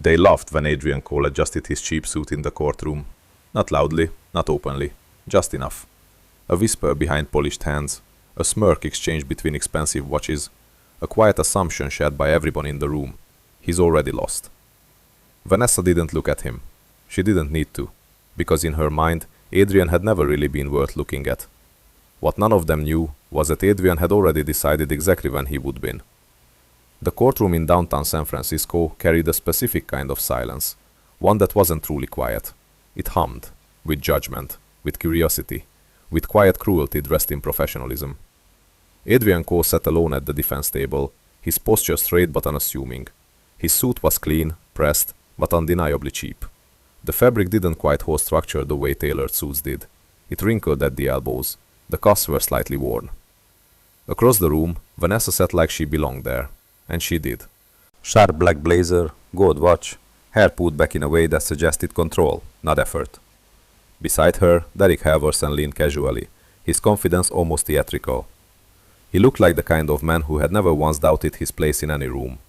They laughed when Adrian Cole adjusted his cheap suit in the courtroom. Not loudly, not openly, just enough. A whisper behind polished hands, a smirk exchanged between expensive watches, a quiet assumption shared by everyone in the room. He's already lost. Vanessa didn't look at him. She didn't need to, because in her mind, Adrian had never really been worth looking at. What none of them knew was that Adrian had already decided exactly when he would win. The courtroom in downtown San Francisco carried a specific kind of silence, one that wasn't truly quiet. It hummed, with judgment, with curiosity, with quiet cruelty dressed in professionalism. Adrian Cole sat alone at the defense table, his posture straight but unassuming. His suit was clean, pressed, but undeniably cheap. The fabric didn't quite hold structure the way tailored suits did. It wrinkled at the elbows. The cuffs were slightly worn. Across the room, Vanessa sat like she belonged there. And she did. Sharp black blazer, gold watch, hair pulled back in a way that suggested control, not effort. Beside her, Derek Halverson leaned casually, his confidence almost theatrical. He looked like the kind of man who had never once doubted his place in any room.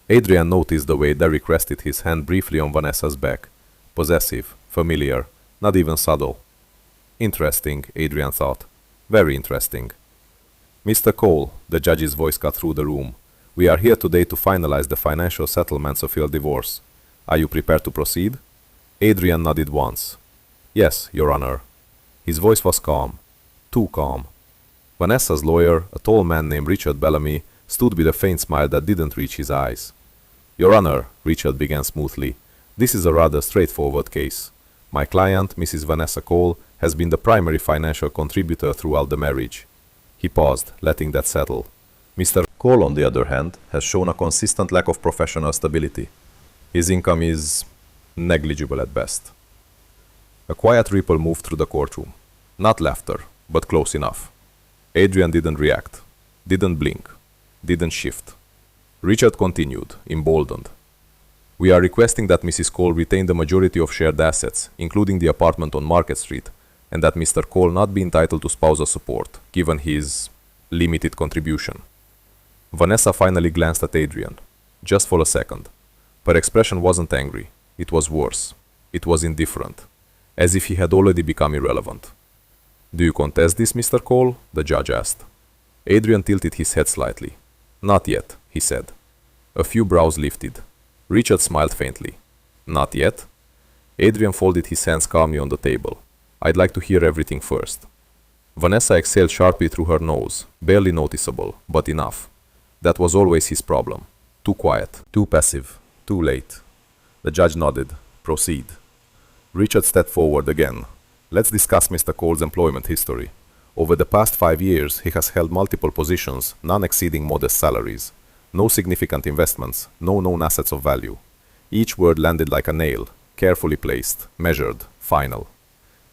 Adrian noticed the way Derek rested his hand briefly on Vanessa's back. Possessive, familiar, not even subtle. Interesting, Adrian thought. Very interesting. Mr. Cole, the judge's voice cut through the room. We are here today to finalize the financial settlements of your divorce. Are you prepared to proceed? Adrian nodded once. Yes, Your Honor. His voice was calm. Too calm. Vanessa's lawyer, a tall man named Richard Bellamy, stood with a faint smile that didn't reach his eyes. Your Honor, Richard began smoothly, this is a rather straightforward case. My client, Mrs. Vanessa Cole, has been the primary financial contributor throughout the marriage. He paused, letting that settle. Mr. Cole, on the other hand, has shown a consistent lack of professional stability. His income is negligible at best. A quiet ripple moved through the courtroom. Not laughter, but close enough. Adrian didn't react, didn't blink, didn't shift. Richard continued, emboldened. We are requesting that Mrs. Cole retain the majority of shared assets, including the apartment on Market Street, and that Mr. Cole not be entitled to spousal support, given his limited contribution. Vanessa finally glanced at Adrian, just for a second. Her expression wasn't angry. It was worse. It was indifferent, as if he had already become irrelevant. Do you contest this, Mr. Cole? The judge asked. Adrian tilted his head slightly. Not yet, he said. A few brows lifted. Richard smiled faintly. Not yet? Adrian folded his hands calmly on the table. I'd like to hear everything first. Vanessa exhaled sharply through her nose, barely noticeable, but enough. That was always his problem. Too quiet, too passive, too late. The judge nodded. Proceed. Richard stepped forward again. Let's discuss Mr. Cole's employment history. Over the past 5 years, he has held multiple positions, none exceeding modest salaries. No significant investments, no known assets of value. Each word landed like a nail, carefully placed, measured, final.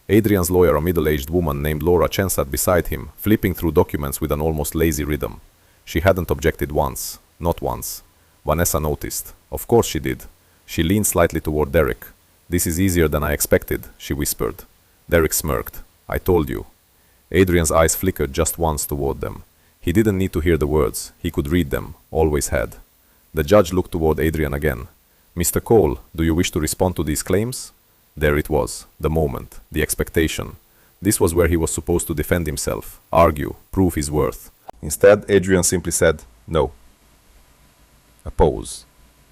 Adrian's lawyer, a middle-aged woman named Laura Chen, sat beside him, flipping through documents with an almost lazy rhythm. She hadn't objected once, not once. Vanessa noticed. Of course she did. She leaned slightly toward Derek. This is easier than I expected, she whispered. Derek smirked. I told you. Adrian's eyes flickered just once toward them. He didn't need to hear the words. He could read them, always had. The judge looked toward Adrian again. Mr. Cole, do you wish to respond to these claims? There it was, the moment, the expectation. This was where he was supposed to defend himself, argue, prove his worth. Instead, Adrian simply said, no. A pause.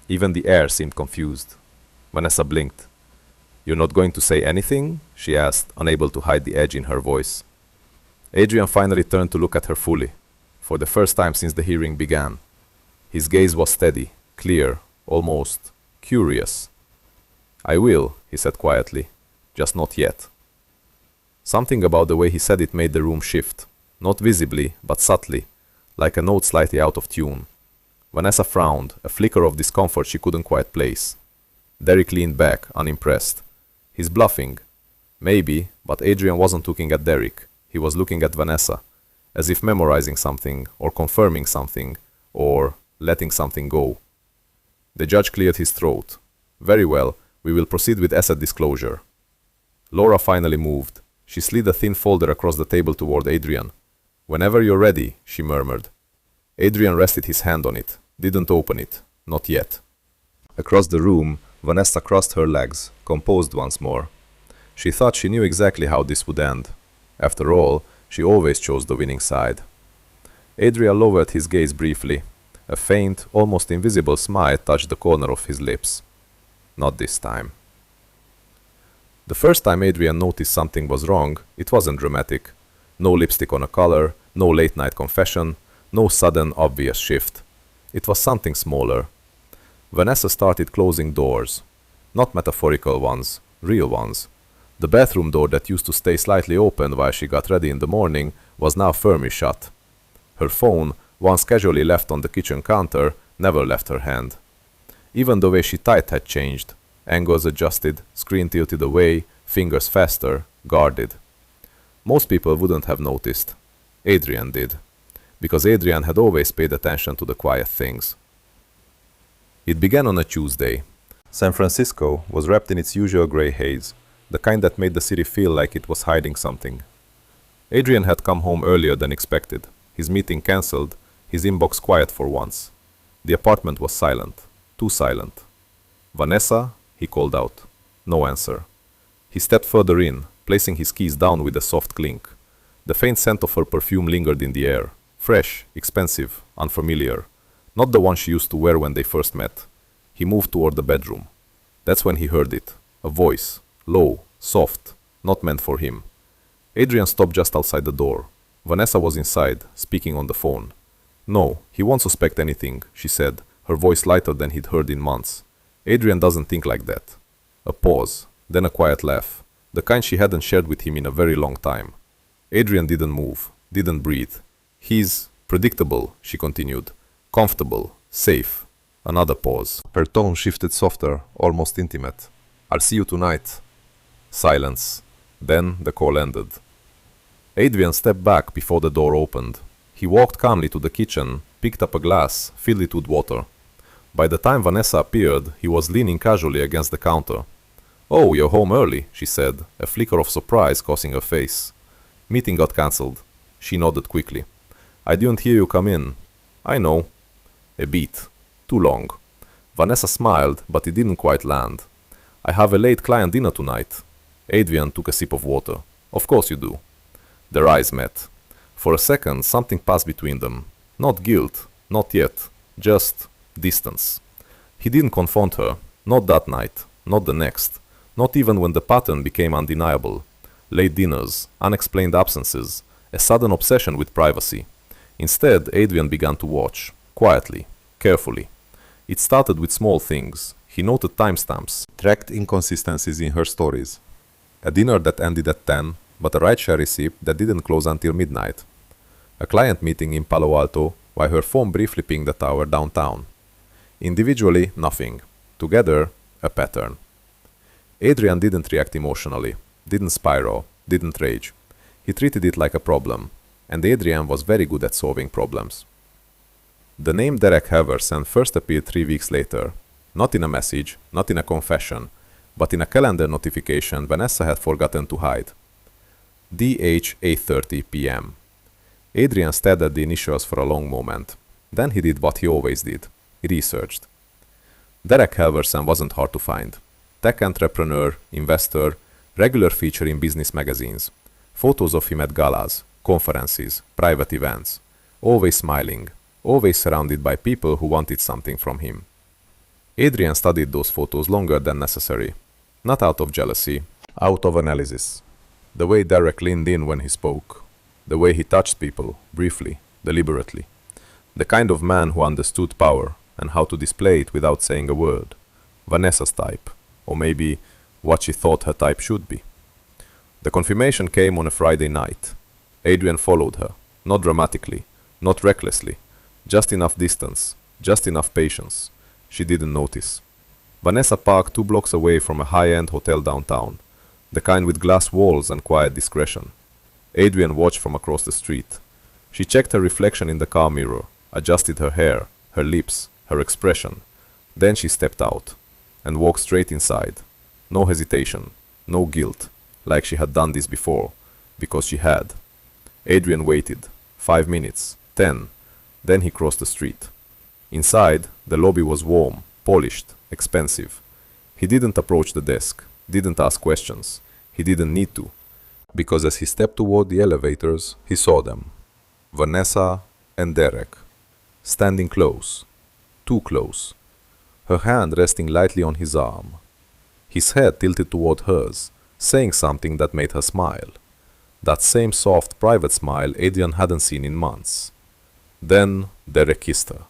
Even the air seemed confused. Vanessa blinked. You're not going to say anything? She asked, unable to hide the edge in her voice. Adrian finally turned to look at her fully, for the first time since the hearing began. His gaze was steady, clear, almost curious. I will, he said quietly, just not yet. Something about the way he said it made the room shift. Not visibly, but subtly, like a note slightly out of tune. Vanessa frowned, a flicker of discomfort she couldn't quite place. Derek leaned back, unimpressed. He's bluffing. Maybe, but Adrian wasn't looking at Derek. He was looking at Vanessa, as if memorizing something, or confirming something, or letting something go. The judge cleared his throat. Very well, we will proceed with asset disclosure. Laura finally moved. She slid a thin folder across the table toward Adrian. Whenever you're ready, she murmured. Adrian rested his hand on it, didn't open it, not yet. Across the room, Vanessa crossed her legs, composed once more. She thought she knew exactly how this would end. After all, she always chose the winning side. Adrian lowered his gaze briefly. A faint, almost invisible smile touched the corner of his lips. Not this time. The first time Adrian noticed something was wrong, it wasn't dramatic. No lipstick on a collar, no late-night confession, no sudden, obvious shift. It was something smaller. Vanessa started closing doors. Not metaphorical ones, real ones. The bathroom door that used to stay slightly open while she got ready in the morning was now firmly shut. Her phone, once casually left on the kitchen counter, never left her hand. Even the way she typed had changed. Angles adjusted, screen tilted away, fingers faster, guarded. Most people wouldn't have noticed. Adrian did. Because Adrian had always paid attention to the quiet things. It began on a Tuesday. San Francisco was wrapped in its usual gray haze, the kind that made the city feel like it was hiding something. Adrian had come home earlier than expected. His meeting cancelled, his inbox quiet for once. The apartment was silent. Too silent. "Vanessa?" he called out. No answer. He stepped further in, placing his keys down with a soft clink. The faint scent of her perfume lingered in the air. Fresh, expensive, unfamiliar. Not the one she used to wear when they first met. He moved toward the bedroom. That's when he heard it. A voice. Low, soft, not meant for him. Adrian stopped just outside the door. Vanessa was inside, speaking on the phone. "No, he won't suspect anything," she said, her voice lighter than he'd heard in months. Adrian doesn't think like that. A pause, then a quiet laugh, the kind she hadn't shared with him in a very long time. Adrian didn't move, didn't breathe. "He's predictable," she continued. "Comfortable, safe." Another pause. Her tone shifted softer, almost intimate. "I'll see you tonight." Silence. Then the call ended. Adrian stepped back before the door opened. He walked calmly to the kitchen, picked up a glass, filled it with water. By the time Vanessa appeared, he was leaning casually against the counter. "Oh, you're home early," she said, a flicker of surprise crossing her face. "Meeting got cancelled." She nodded quickly. "I didn't hear you come in." "I know." A beat. Too long. Vanessa smiled, but it didn't quite land. "I have a late client dinner tonight." Adrian took a sip of water. "Of course you do." Their eyes met. For a second, something passed between them. Not guilt, not yet, just distance. He didn't confront her, not that night, not the next, not even when the pattern became undeniable. Late dinners, unexplained absences, a sudden obsession with privacy. Instead, Adrian began to watch, quietly, carefully. It started with small things. He noted timestamps, tracked inconsistencies in her stories. A dinner that ended at 10, but a rideshare receipt that didn't close until midnight. A client meeting in Palo Alto, while her phone briefly pinged the tower downtown. Individually, nothing. Together, a pattern. Adrian didn't react emotionally, didn't spiral, didn't rage. He treated it like a problem, and Adrian was very good at solving problems. The name Derek Haverson first appeared 3 weeks later. Not in a message, not in a confession, but in a calendar notification Vanessa had forgotten to hide. DH 8:30 p.m. Adrian stared at the initials for a long moment. Then he did what he always did. He researched. Derek Halverson wasn't hard to find. Tech entrepreneur, investor, regular feature in business magazines. Photos of him at galas, conferences, private events. Always smiling. Always surrounded by people who wanted something from him. Adrian studied those photos longer than necessary. Not out of jealousy, out of analysis. The way Derek leaned in when he spoke. The way he touched people, briefly, deliberately. The kind of man who understood power and how to display it without saying a word. Vanessa's type, or maybe what she thought her type should be. The confirmation came on a Friday night. Adrian followed her, not dramatically, not recklessly, just enough distance, just enough patience. She didn't notice. Vanessa parked 2 blocks away from a high-end hotel downtown, the kind with glass walls and quiet discretion. Adrian watched from across the street. She checked her reflection in the car mirror, adjusted her hair, her lips, her expression. Then she stepped out and walked straight inside. No hesitation, no guilt, like she had done this before, because she had. Adrian waited. 5 minutes, 10. Then he crossed the street. Inside, the lobby was warm, polished, expensive. He didn't approach the desk, didn't ask questions. He didn't need to. Because as he stepped toward the elevators, he saw them. Vanessa and Derek, standing close, too close, her hand resting lightly on his arm. His head tilted toward hers, saying something that made her smile. That same soft, private smile Adrian hadn't seen in months. Then Derek kissed her.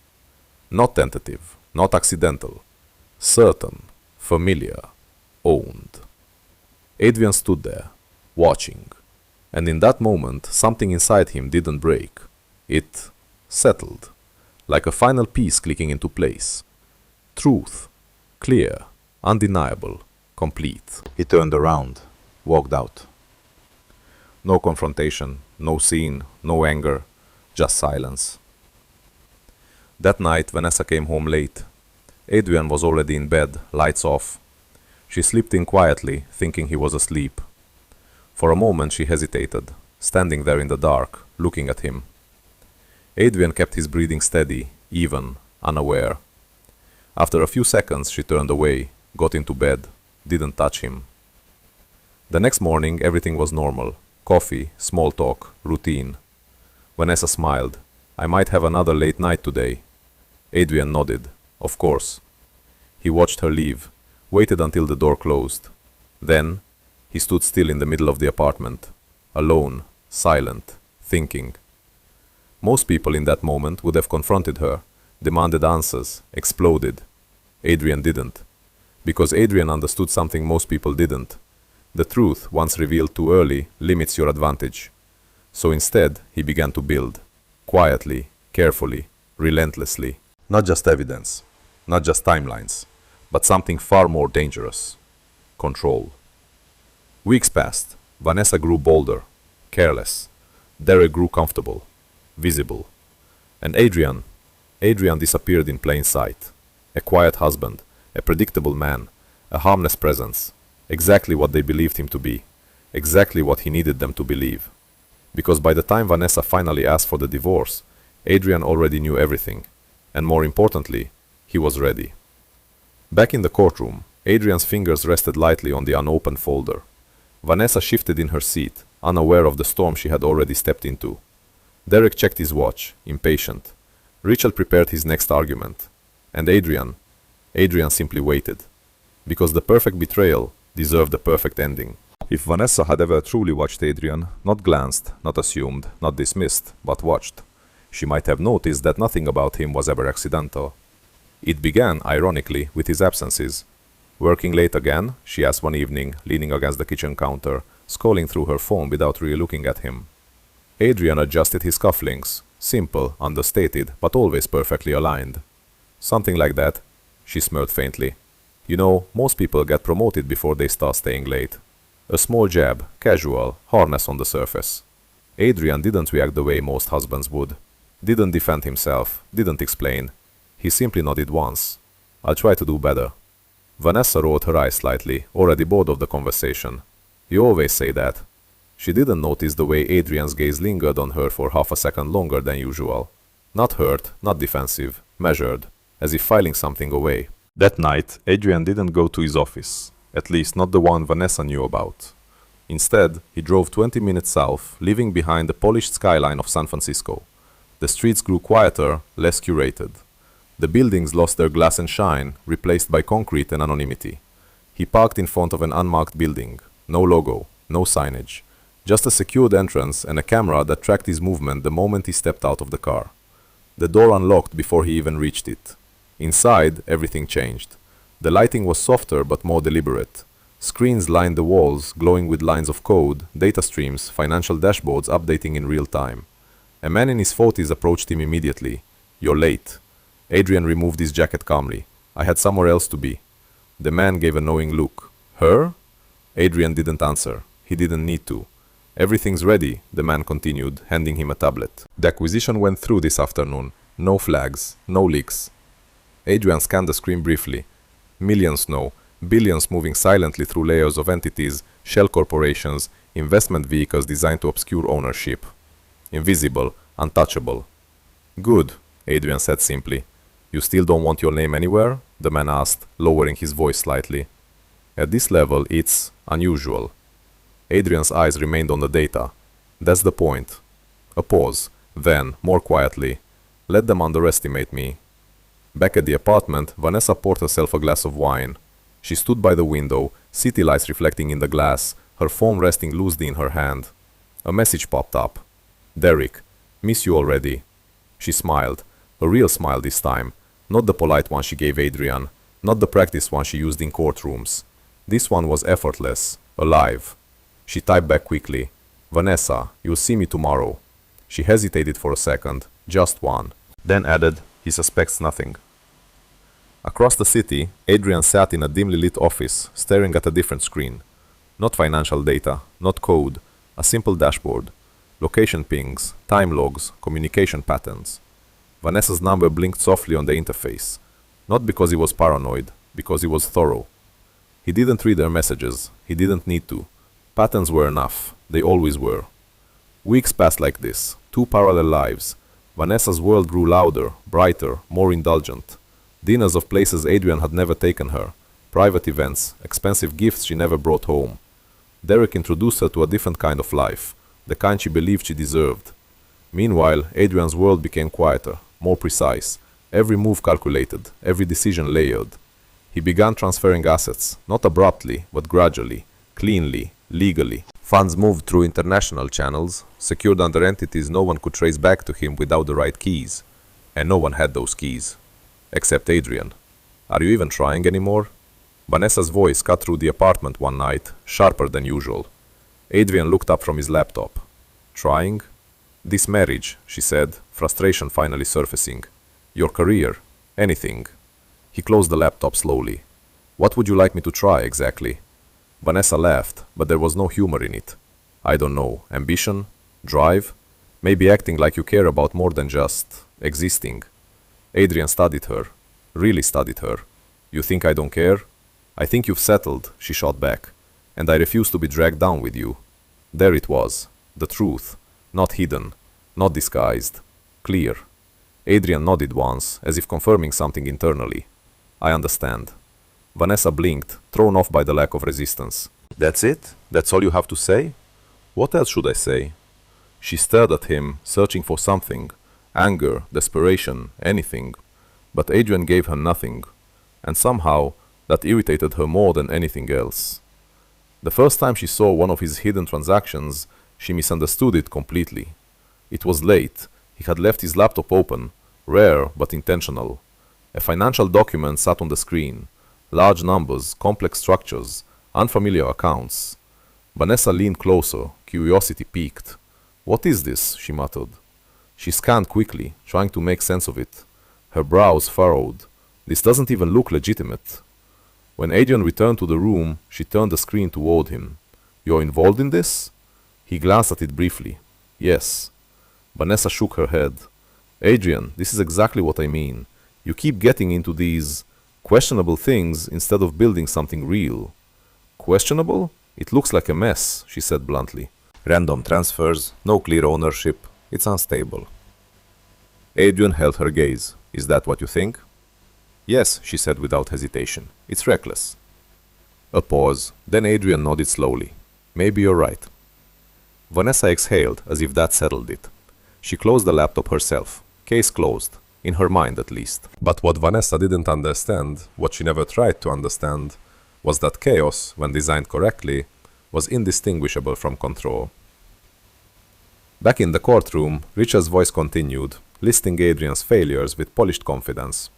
Not tentative, not accidental. Certain, familiar, owned. Adrian stood there, watching. And in that moment, something inside him didn't break. It settled, like a final piece clicking into place. Truth, clear, undeniable, complete. He turned around, walked out. No confrontation, no scene, no anger, just silence. That night, Vanessa came home late. Adrian was already in bed, lights off. She slipped in quietly, thinking he was asleep. For a moment she hesitated, standing there in the dark, looking at him. Adrian kept his breathing steady, even, unaware. After a few seconds she turned away, got into bed, didn't touch him. The next morning everything was normal. Coffee, small talk, routine. Vanessa smiled. I might have another late night today. Adrian nodded. Of course. He watched her leave, waited until the door closed. Then he stood still in the middle of the apartment, alone, silent, thinking. Most people in that moment would have confronted her, demanded answers, exploded. Adrian didn't. Because Adrian understood something most people didn't. The truth, once revealed too early, limits your advantage. So instead, he began to build. Quietly, carefully, relentlessly. Not just evidence, not just timelines, but something far more dangerous. Control. Weeks passed. Vanessa grew bolder, careless. Derek grew comfortable, visible. And Adrian disappeared in plain sight. A quiet husband, a predictable man, a harmless presence. Exactly what they believed him to be. Exactly what he needed them to believe. Because by the time Vanessa finally asked for the divorce, Adrian already knew everything. And more importantly, he was ready. Back in the courtroom, Adrian's fingers rested lightly on the unopened folder. Vanessa shifted in her seat, unaware of the storm she had already stepped into. Derek checked his watch, impatient. Richard prepared his next argument. And Adrian simply waited. Because the perfect betrayal deserved the perfect ending. If Vanessa had ever truly watched Adrian, not glanced, not assumed, not dismissed, but watched, she might have noticed that nothing about him was ever accidental. It began, ironically, with his absences. Working late again? She asked one evening, leaning against the kitchen counter, scrolling through her phone without really looking at him. Adrian adjusted his cufflinks, simple, understated, but always perfectly aligned. Something like that, she smirked faintly. You know, most people get promoted before they start staying late. A small jab, casual, harmless on the surface. Adrian didn't react the way most husbands would. Didn't defend himself, didn't explain. He simply nodded once. I'll try to do better. Vanessa rolled her eyes slightly, already bored of the conversation. You always say that. She didn't notice the way Adrian's gaze lingered on her for half a second longer than usual. Not hurt, not defensive, measured, as if filing something away. That night, Adrian didn't go to his office, at least not the one Vanessa knew about. Instead, he drove 20 minutes south, leaving behind the polished skyline of San Francisco. The streets grew quieter, less curated. The buildings lost their glass and shine, replaced by concrete and anonymity. He parked in front of an unmarked building. No logo, no signage. Just a secured entrance and a camera that tracked his movement the moment he stepped out of the car. The door unlocked before he even reached it. Inside, everything changed. The lighting was softer but more deliberate. Screens lined the walls, glowing with lines of code, data streams, financial dashboards updating in real time. A man in his 40s approached him immediately. You're late. Adrian removed his jacket calmly. I had somewhere else to be. The man gave a knowing look. Her? Adrian didn't answer. He didn't need to. Everything's ready, the man continued, handing him a tablet. The acquisition went through this afternoon. No flags, no leaks. Adrian scanned the screen briefly. Millions no, billions moving silently through layers of entities, shell corporations, investment vehicles designed to obscure ownership. Invisible, untouchable. Good, Adrian said simply. You still don't want your name anywhere? The man asked, lowering his voice slightly. At this level, it's unusual. Adrian's eyes remained on the data. That's the point. A pause. Then, more quietly, let them underestimate me. Back at the apartment, Vanessa poured herself a glass of wine. She stood by the window, city lights reflecting in the glass, her phone resting loosely in her hand. A message popped up. Derek, miss you already. She smiled. A real smile this time. Not the polite one she gave Adrian. Not the practiced one she used in courtrooms. This one was effortless, alive. She typed back quickly. Vanessa, you'll see me tomorrow. She hesitated for a second, just one. Then added, he suspects nothing. Across the city, Adrian sat in a dimly lit office, staring at a different screen. Not financial data, not code, a simple dashboard. Location pings, time logs, communication patterns. Vanessa's number blinked softly on the interface. Not because he was paranoid, because he was thorough. He didn't read her messages. He didn't need to. Patterns were enough. They always were. Weeks passed like this. 2 parallel lives. Vanessa's world grew louder, brighter, more indulgent. Dinners of places Adrian had never taken her. Private events, expensive gifts she never brought home. Derek introduced her to a different kind of life, the kind she believed she deserved. Meanwhile, Adrian's world became quieter, more precise, every move calculated, every decision layered. He began transferring assets, not abruptly, but gradually, cleanly, legally. Funds moved through international channels, secured under entities no one could trace back to him without the right keys. And no one had those keys. Except Adrian. Are you even trying anymore? Vanessa's voice cut through the apartment one night, sharper than usual. Adrian looked up from his laptop. Trying? This marriage, she said, frustration finally surfacing. Your career. Anything. He closed the laptop slowly. What would you like me to try, exactly? Vanessa laughed, but there was no humor in it. I don't know. Ambition? Drive? Maybe acting like you care about more than just existing. Adrian studied her. Really studied her. You think I don't care? I think you've settled, she shot back. And I refuse to be dragged down with you. There it was. The truth. Not hidden. Not disguised. Clear. Adrian nodded once, as if confirming something internally. I understand. Vanessa blinked, thrown off by the lack of resistance. That's it? That's all you have to say? What else should I say? She stared at him, searching for something. Anger, desperation, anything. But Adrian gave her nothing. And somehow, that irritated her more than anything else. The first time she saw one of his hidden transactions, she misunderstood it completely. It was late. He had left his laptop open, rare but intentional. A financial document sat on the screen. Large numbers, complex structures, unfamiliar accounts. Vanessa leaned closer, curiosity piqued. What is this? She muttered. She scanned quickly, trying to make sense of it. Her brows furrowed. This doesn't even look legitimate. When Adrian returned to the room, she turned the screen toward him. You're involved in this? He glanced at it briefly. Yes. Vanessa shook her head. Adrian, this is exactly what I mean. You keep getting into these questionable things instead of building something real. Questionable? It looks like a mess, she said bluntly. Random transfers, no clear ownership. It's unstable. Adrian held her gaze. Is that what you think? Yes, she said without hesitation. It's reckless. A pause. Then Adrian nodded slowly. Maybe you're right. Vanessa exhaled, as if that settled it. She closed the laptop herself. Case closed. In her mind, at least. But what Vanessa didn't understand, what she never tried to understand, was that chaos, when designed correctly, was indistinguishable from control. Back in the courtroom, Richard's voice continued, listing Adrian's failures with polished confidence.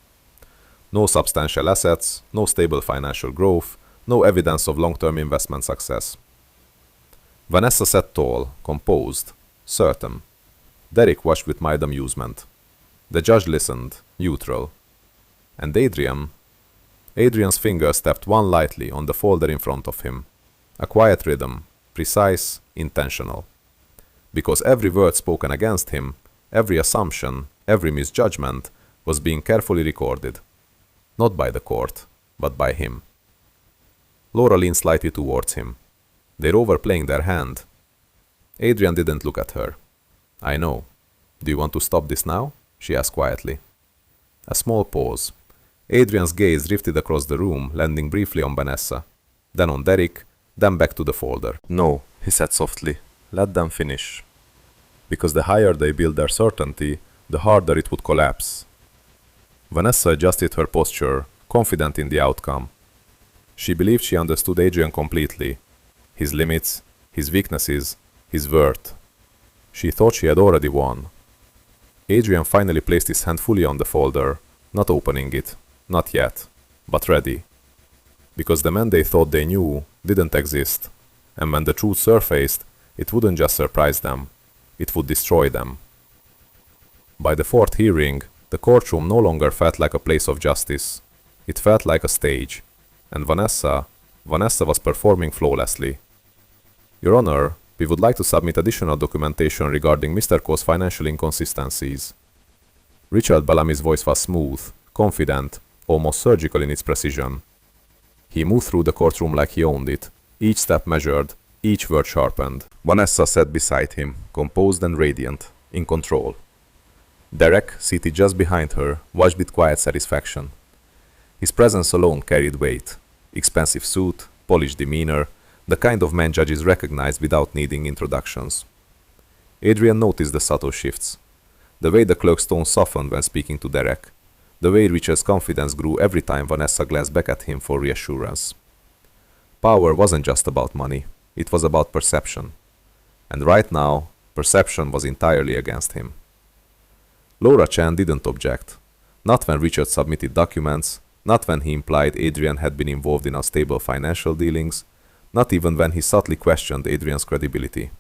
No substantial assets, no stable financial growth, no evidence of long-term investment success. Vanessa sat tall, composed, certain. Derek watched with mild amusement. The judge listened, neutral. And Adrian's fingers tapped one lightly on the folder in front of him. A quiet rhythm, precise, intentional. Because every word spoken against him, every assumption, every misjudgment, was being carefully recorded. Not by the court, but by him. Laura leaned slightly towards him. They're overplaying their hand. Adrian didn't look at her. I know. Do you want to stop this now? She asked quietly. A small pause. Adrian's gaze drifted across the room, landing briefly on Vanessa. then on Derek, then back to the folder. "No," he said softly. "Let them finish." Because the higher they build their certainty, the harder it would collapse. Vanessa adjusted her posture, confident in the outcome. She believed she understood Adrian completely, his limits, his weaknesses, his worth. She thought she had already won. Adrian finally placed his hand fully on the folder, not opening it, not yet, but ready. Because the man they thought they knew didn't exist, and when the truth surfaced, it wouldn't just surprise them, it would destroy them. By the fourth hearing, the courtroom no longer felt like a place of justice. It felt like a stage, and Vanessa was performing flawlessly. "Your Honor, we would like to submit additional documentation regarding Mr. Cole's financial inconsistencies." Richard Bellamy's voice was smooth, confident, almost surgical in its precision. He moved through the courtroom like he owned it, each step measured, each word sharpened. Vanessa sat beside him, composed and radiant, in control. Derek, seated just behind her, watched with quiet satisfaction. His presence alone carried weight. Expensive suit, polished demeanor, the kind of man judges recognize without needing introductions. Adrian noticed the subtle shifts. The way the clerk's tone softened when speaking to Derek. The way Richard's confidence grew every time Vanessa glanced back at him for reassurance. Power wasn't just about money. It was about perception. And right now, perception was entirely against him. Laura Chan didn't object. Not when Richard submitted documents, not when he implied Adrian had been involved in unstable financial dealings, not even when he subtly questioned Adrian's credibility.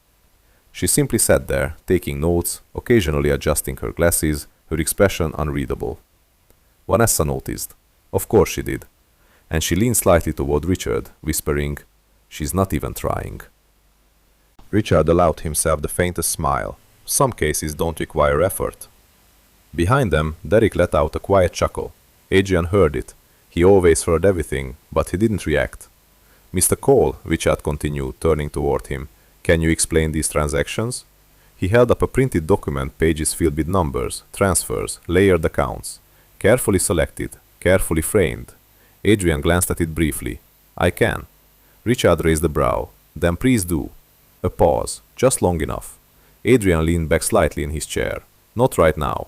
She simply sat there, taking notes, occasionally adjusting her glasses, her expression unreadable. Vanessa noticed. Of course she did. And she leaned slightly toward Richard, whispering, "She's not even trying." Richard allowed himself the faintest smile. Some cases don't require effort. Behind them, Derek let out a quiet chuckle. Adrian heard it. He always heard everything, but he didn't react. "Mr. Cole," Richard continued, turning toward him, "can you explain these transactions?" He held up a printed document, pages filled with numbers, transfers, layered accounts. Carefully selected, carefully framed. Adrian glanced at it briefly. "I can." Richard raised a brow. "Then please do." A pause, just long enough. Adrian leaned back slightly in his chair. "Not right now."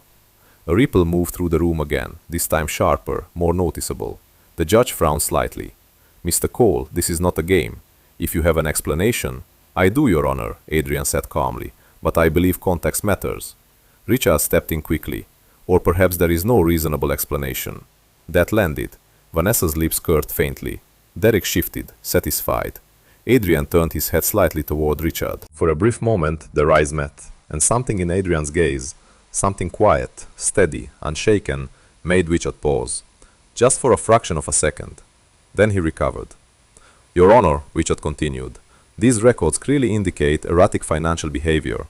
A ripple moved through the room again, this time sharper, more noticeable. The judge frowned slightly. "Mr. Cole, this is not a game. If you have an explanation—" "I do, Your Honor," Adrian said calmly, "but I believe context matters." Richard stepped in quickly. "Or perhaps there is no reasonable explanation." That landed. Vanessa's lips curved faintly. Derek shifted, satisfied. Adrian turned his head slightly toward Richard. For a brief moment, their eyes met, and something in Adrian's gaze, something quiet, steady, unshaken, made Richard pause. Just for a fraction of a second. Then he recovered. "Your Honor," Richard continued, "these records clearly indicate erratic financial behavior.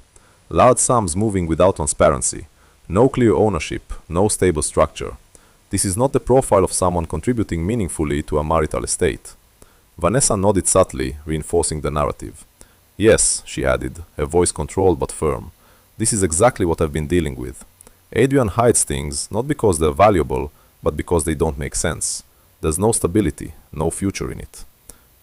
Large sums moving without transparency. No clear ownership, no stable structure. This is not the profile of someone contributing meaningfully to a marital estate." Vanessa nodded subtly, reinforcing the narrative. "Yes," she added, her voice controlled but firm. "This is exactly what I've been dealing with. Adrian hides things, not because they're valuable, but because they don't make sense. There's no stability, no future in it."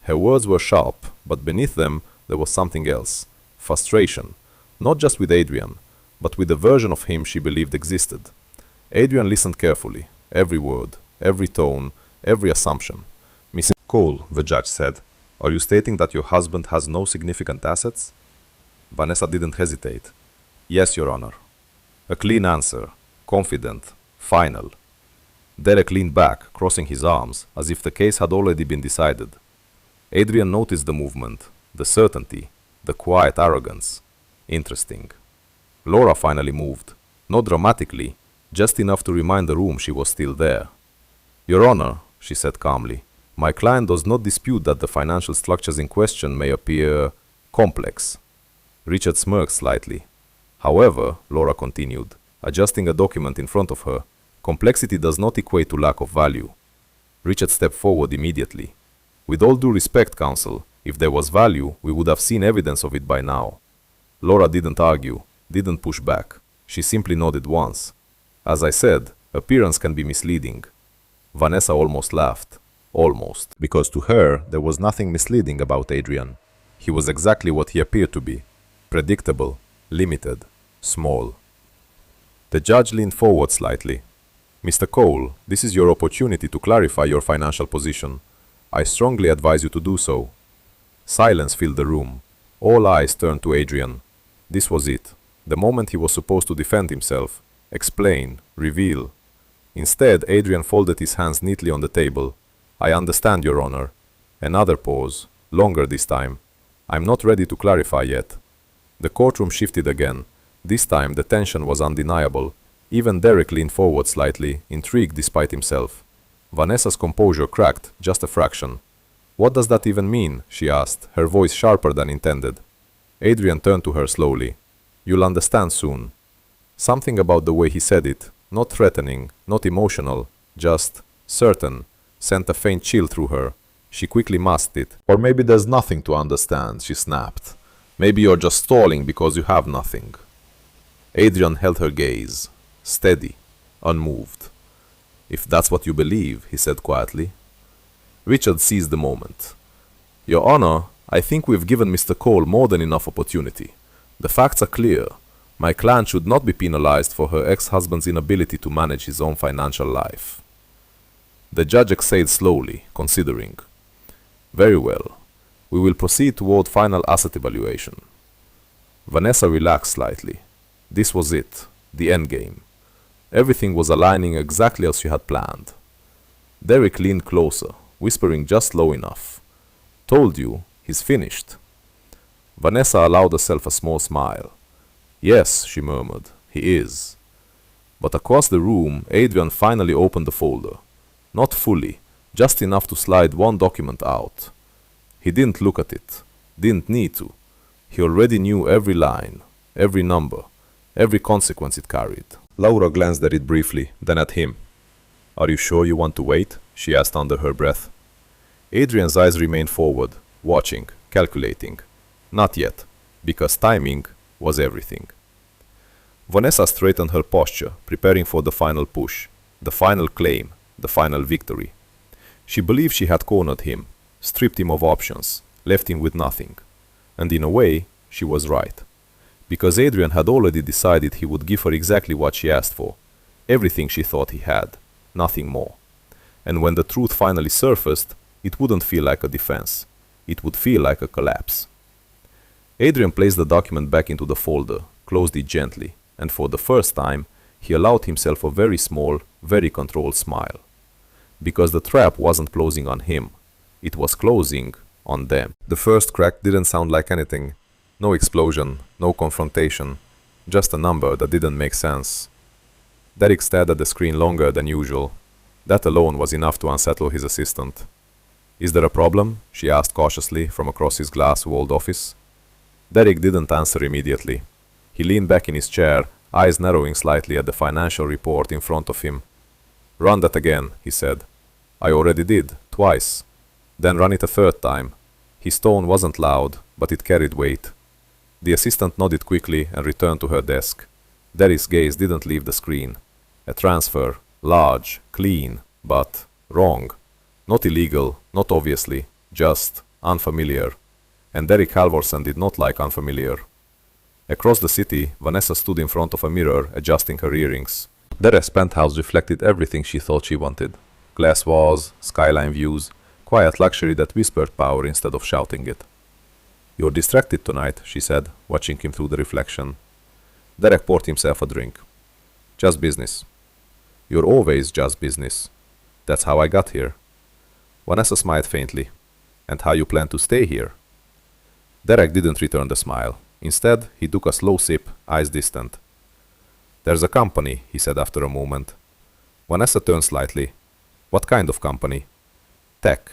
Her words were sharp, but beneath them there was something else. Frustration. Not just with Adrian, but with the version of him she believed existed. Adrian listened carefully. Every word, every tone, every assumption. "Mrs. Cole," the judge said, "are you stating that your husband has no significant assets?" Vanessa didn't hesitate. "Yes, Your Honor." A clean answer, confident, final. Derek leaned back, crossing his arms, as if the case had already been decided. Adrian noticed the movement, the certainty, the quiet arrogance. Interesting. Laura finally moved. Not dramatically, just enough to remind the room she was still there. "Your Honor," she said calmly, "my client does not dispute that the financial structures in question may appear complex." Richard smirked slightly. "However," Laura continued, adjusting a document in front of her, "complexity does not equate to lack of value." Richard stepped forward immediately. "With all due respect, counsel, if there was value, we would have seen evidence of it by now." Laura didn't argue, didn't push back. She simply nodded once. "As I said, appearance can be misleading." Vanessa almost laughed. Almost. Because to her, there was nothing misleading about Adrian. He was exactly what he appeared to be. Predictable, limited, small. The judge leaned forward slightly. Mr. Cole, this is your opportunity to clarify your financial position. I strongly advise you to do so. Silence filled the room. All eyes turned to Adrian. This was it. The moment he was supposed to defend himself, explain, reveal. Instead, Adrian folded his hands neatly on the table. I understand, Your Honor. Another pause, longer this time. I'm not ready to clarify yet. The courtroom shifted again. This time the tension was undeniable. Even Derek leaned forward slightly, intrigued despite himself. Vanessa's composure cracked, just a fraction. What does that even mean? She asked, her voice sharper than intended. Adrian turned to her slowly. You'll understand soon. Something about the way he said it, not threatening, not emotional, just certain, sent a faint chill through her. She quickly masked it. Or maybe there's nothing to understand, she snapped. Maybe you're just stalling because you have nothing. Adrian held her gaze, steady, unmoved. If that's what you believe, he said quietly. Richard seized the moment. Your Honor, I think we've given Mr. Cole more than enough opportunity. The facts are clear. My client should not be penalized for her ex-husband's inability to manage his own financial life. The judge exhaled slowly, considering. Very well. We will proceed toward final asset evaluation. Vanessa relaxed slightly. This was it, the endgame. Everything was aligning exactly as she had planned. Derek leaned closer, whispering just low enough. Told you, he's finished. Vanessa allowed herself a small smile. Yes, she murmured, he is. But across the room, Adrian finally opened the folder. Not fully, just enough to slide one document out. He didn't look at it, didn't need to. He already knew every line, every number, every consequence it carried. Laura glanced at it briefly, then at him. Are you sure you want to wait? She asked under her breath. Adrian's eyes remained forward, watching, calculating. Not yet, because timing was everything. Vanessa straightened her posture, preparing for the final push, the final claim, the final victory. She believed she had cornered him, stripped him of options, left him with nothing. And in a way, she was right. Because Adrian had already decided he would give her exactly what she asked for, everything she thought he had, nothing more. And when the truth finally surfaced, it wouldn't feel like a defense. It would feel like a collapse. Adrian placed the document back into the folder, closed it gently, and for the first time, he allowed himself a very small, very controlled smile. Because the trap wasn't closing on him, it was closing on them. The first crack didn't sound like anything. No explosion, no confrontation, just a number that didn't make sense. Derek stared at the screen longer than usual. That alone was enough to unsettle his assistant. Is there a problem? She asked cautiously from across his glass-walled office. Derek didn't answer immediately. He leaned back in his chair, eyes narrowing slightly at the financial report in front of him. Run that again, he said. I already did, twice. Then run it a third time. His tone wasn't loud, but it carried weight. The assistant nodded quickly and returned to her desk. Derek's gaze didn't leave the screen. A transfer, large, clean, but wrong. Not illegal, not obviously, just unfamiliar. And Derek Halvorsen did not like unfamiliar. Across the city, Vanessa stood in front of a mirror, adjusting her earrings. Derek's penthouse reflected everything she thought she wanted. Glass walls, skyline views, quiet luxury that whispered power instead of shouting it. You're distracted tonight, she said, watching him through the reflection. Derek poured himself a drink. Just business. You're always just business. That's how I got here. Vanessa smiled faintly. And how you plan to stay here? Derek didn't return the smile. Instead, he took a slow sip, eyes distant. There's a company, he said after a moment. Vanessa turned slightly. What kind of company? Tech.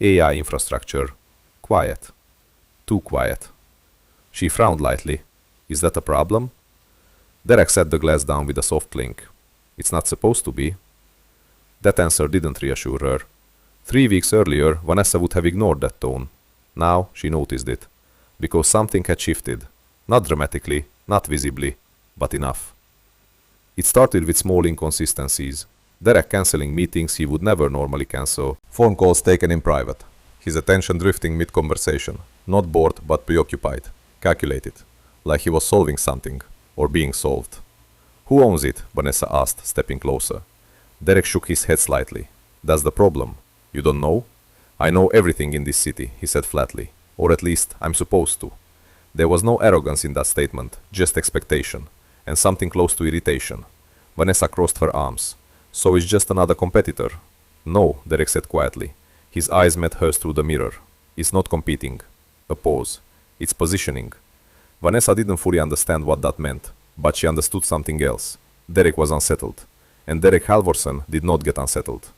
AI infrastructure. Quiet. Too quiet. She frowned lightly. Is that a problem? Derek set the glass down with a soft clink. It's not supposed to be. That answer didn't reassure her. 3 weeks earlier, Vanessa would have ignored that tone. Now, she noticed it. Because something had shifted. Not dramatically, not visibly, but enough. It started with small inconsistencies. Derek cancelling meetings he would never normally cancel. Phone calls taken in private. His attention drifting mid-conversation. Not bored, but preoccupied. Calculated. Like he was solving something. Or being solved. Who owns it? Vanessa asked, stepping closer. Derek shook his head slightly. That's the problem. You don't know? I know everything in this city, he said flatly. Or at least, I'm supposed to. There was no arrogance in that statement, just expectation. And something close to irritation. Vanessa crossed her arms. So it's just another competitor? No, Derek said quietly. His eyes met hers through the mirror. It's not competing. A pause. It's positioning. Vanessa didn't fully understand what that meant, but she understood something else. Derek was unsettled. And Derek Halvorsen did not get unsettled.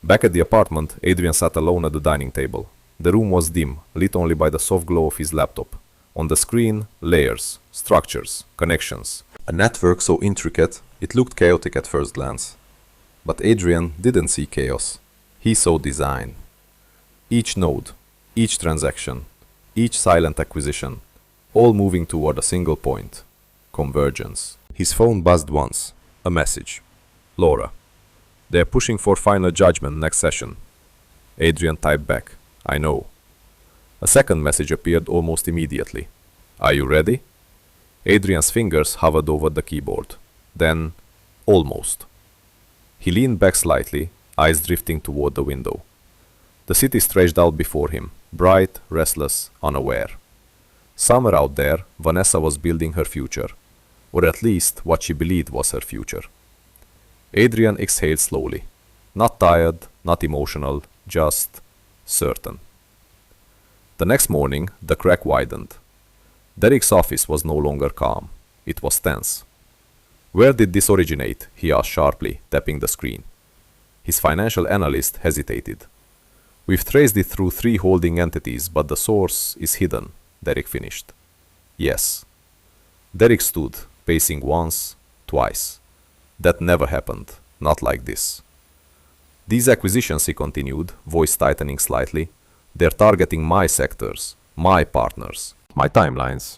Back at the apartment, Adrian sat alone at the dining table. The room was dim, lit only by the soft glow of his laptop. On the screen, layers, structures, connections. A network so intricate, it looked chaotic at first glance. But Adrian didn't see chaos. He saw design. Each node, each transaction, each silent acquisition, all moving toward a single point. Convergence. His phone buzzed once. A message. Laura. They're pushing for final judgment next session. Adrian typed back. I know. A second message appeared almost immediately. Are you ready? Adrian's fingers hovered over the keyboard. Then, almost. He leaned back slightly, eyes drifting toward the window. The city stretched out before him, bright, restless, unaware. Somewhere out there, Vanessa was building her future, or at least what she believed was her future. Adrian exhaled slowly. Not tired, not emotional, just certain. The next morning, the crack widened. Derek's office was no longer calm. It was tense. Where did this originate? He asked sharply, tapping the screen. His financial analyst hesitated. We've traced it through 3 holding entities, but the source is hidden, Derek finished. Yes. Derek stood, pacing once, twice. That never happened. Not like this. These acquisitions, he continued, voice tightening slightly, they're targeting my sectors, my partners, my timelines.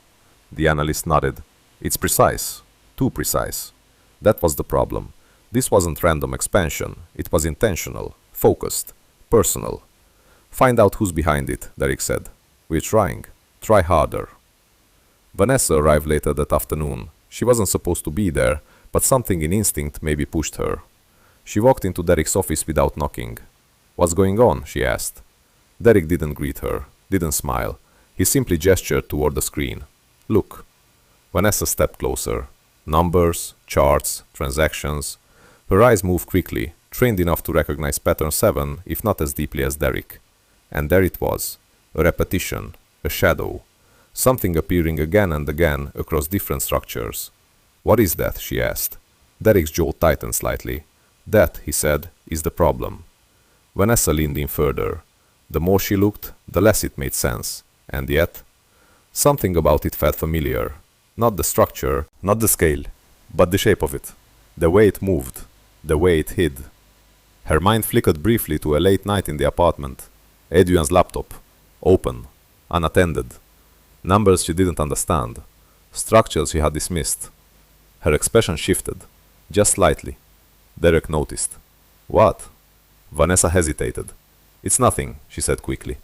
The analyst nodded. It's precise. Too precise. That was the problem. This wasn't random expansion. It was intentional, focused, personal. Find out who's behind it, Derek said. We're trying. Try harder. Vanessa arrived later that afternoon. She wasn't supposed to be there, but something in instinct maybe pushed her. She walked into Derek's office without knocking. What's going on? She asked. Derek didn't greet her, didn't smile. He simply gestured toward the screen. Look. Vanessa stepped closer. Numbers, charts, transactions. Her eyes moved quickly, trained enough to recognize pattern 7, if not as deeply as Derek. And there it was. A repetition, a shadow. Something appearing again and again across different structures. What is that? She asked. Derek's jaw tightened slightly. That, he said, is the problem. Vanessa leaned in further. The more she looked, the less it made sense. And yet, something about it felt familiar. Not the structure, not the scale, but the shape of it. The way it moved, the way it hid. Her mind flickered briefly to a late night in the apartment. Adrian's laptop. Open. Unattended. Numbers she didn't understand. Structures she had dismissed. Her expression shifted. Just slightly. Derek noticed. What? Vanessa hesitated. It's nothing, she said quickly.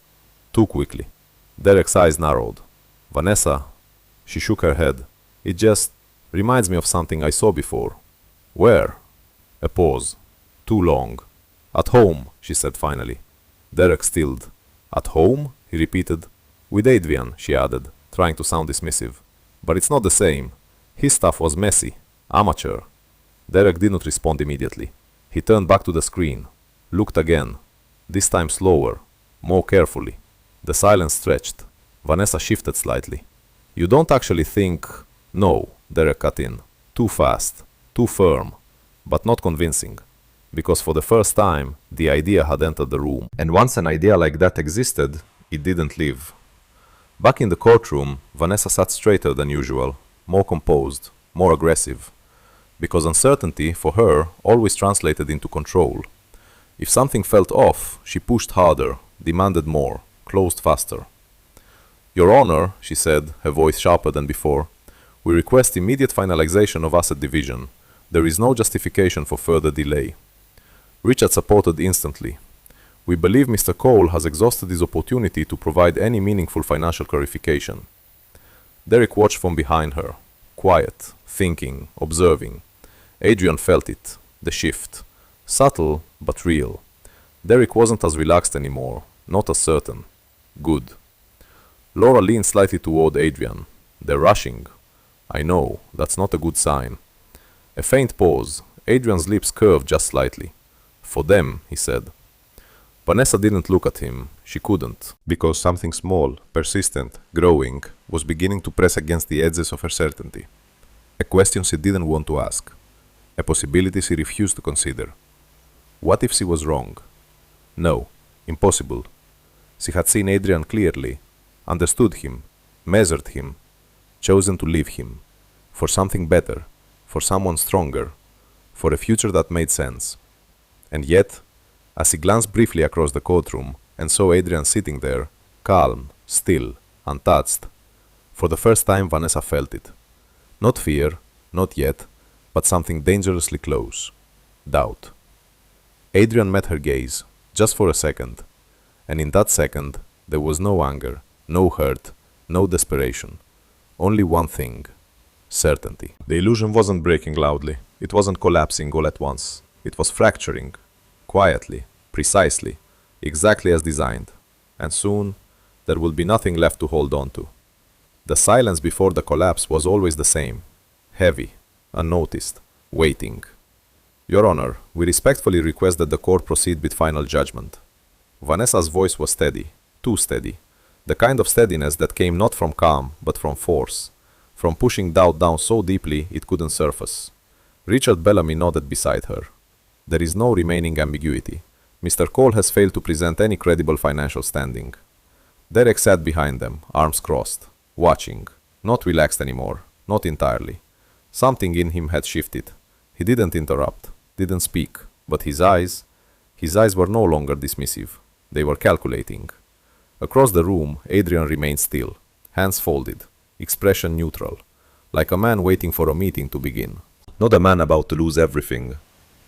Too quickly. Derek's eyes narrowed. Vanessa. She shook her head. It just reminds me of something I saw before. Where? A pause. Too long. At home, she said finally. Derek stilled. At home? He repeated. With Adrian, she added, trying to sound dismissive. But it's not the same. His stuff was messy. Amateur. Derek didn't respond immediately. He turned back to the screen. Looked again. This time slower. More carefully. The silence stretched. Vanessa shifted slightly. You don't actually think... No, Derek cut in. Too fast. Too firm. But not convincing. Because for the first time, the idea had entered the room. And once an idea like that existed, it didn't leave. Back in the courtroom, Vanessa sat straighter than usual. More composed. More aggressive. Because uncertainty, for her, always translated into control. If something felt off, she pushed harder, demanded more, closed faster. Your Honor, she said, her voice sharper than before, we request immediate finalization of asset division. There is no justification for further delay. Richard supported instantly. We believe Mr. Cole has exhausted his opportunity to provide any meaningful financial clarification. Derek watched from behind her, quiet, thinking, observing. Adrian felt it, the shift. Subtle, but real. Derek wasn't as relaxed anymore, not as certain. Good. Laura leaned slightly toward Adrian. They're rushing. I know, that's not a good sign. A faint pause. Adrian's lips curved just slightly. For them, he said. Vanessa didn't look at him. She couldn't, because something small, persistent, growing, was beginning to press against the edges of her certainty. A question she didn't want to ask. A possibility she refused to consider. What if she was wrong? No, impossible. She had seen Adrian clearly, understood him, measured him, chosen to leave him, for something better, for someone stronger, for a future that made sense. And yet, as he glanced briefly across the courtroom and saw Adrian sitting there, calm, still, untouched, for the first time Vanessa felt it. Not fear, not yet, but something dangerously close. Doubt. Adrian met her gaze, just for a second, and in that second there was no anger, no hurt, no desperation. Only one thing. Certainty. The illusion wasn't breaking loudly. It wasn't collapsing all at once. It was fracturing. Quietly, precisely, exactly as designed. And soon, there would be nothing left to hold on to. The silence before the collapse was always the same. Heavy, unnoticed, waiting. Your Honor, we respectfully request that the court proceed with final judgment. Vanessa's voice was steady, too steady. The kind of steadiness that came not from calm, but from force. From pushing doubt down so deeply it couldn't surface. Richard Bellamy nodded beside her. There is no remaining ambiguity. Mr. Cole has failed to present any credible financial standing. Derek sat behind them, arms crossed, watching. Not relaxed anymore, not entirely. Something in him had shifted. He didn't interrupt, didn't speak, but his eyes were no longer dismissive. They were calculating. Across the room, Adrian remained still, hands folded, expression neutral, like a man waiting for a meeting to begin. Not a man about to lose everything.